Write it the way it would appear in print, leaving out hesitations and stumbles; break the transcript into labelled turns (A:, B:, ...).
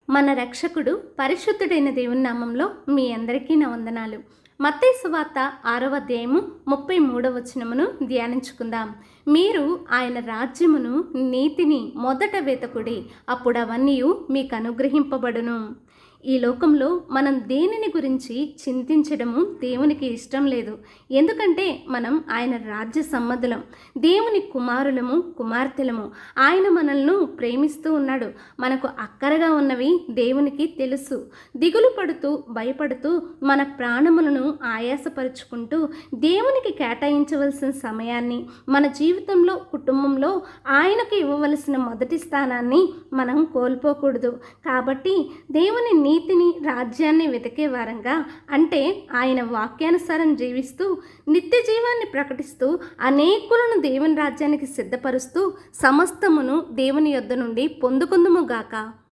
A: మన రక్షకుడు పరిశుద్ధుడైన దేవుని నామంలో మీ అందరికీ నా వందనాలు. మత్తయి సువార్త 6వ అధ్యాయము 33వ వచనమును ధ్యానించుకుందాం. మీరు ఆయన రాజ్యమును నీతిని మొదట వెతకుడి, అప్పుడు అవన్నీ మీకు అనుగ్రహింపబడును. ఈ లోకంలో మనం దేనిని గురించి చింతించడము దేవునికి ఇష్టం లేదు. ఎందుకంటే మనం ఆయన రాజ్య సంబంధులం, దేవుని కుమారులము కుమార్తెలము. ఆయన మనల్ని ప్రేమిస్తూ ఉన్నాడు. మనకు అక్కరగా ఉన్నవి దేవునికి తెలుసు. దిగులు పడుతూ భయపడుతూ మన ప్రాణములను ఆయాసపరుచుకుంటూ దేవునికి కేటాయించవలసిన సమయాన్ని, మన జీవితంలో కుటుంబంలో ఆయనకు ఇవ్వవలసిన మొదటి స్థానాన్ని మనం కోల్పోకూడదు. కాబట్టి దేవుని నీతిని రాజ్యాన్ని వెతికే వారంగా, అంటే ఆయన వాక్యానుసారం జీవిస్తూ నిత్య జీవాన్ని ప్రకటిస్తూ అనేకులను దేవుని రాజ్యానికి సిద్ధపరుస్తూ సమస్తమును దేవుని యొద్ద నుండి పొందుకుందుముగాక.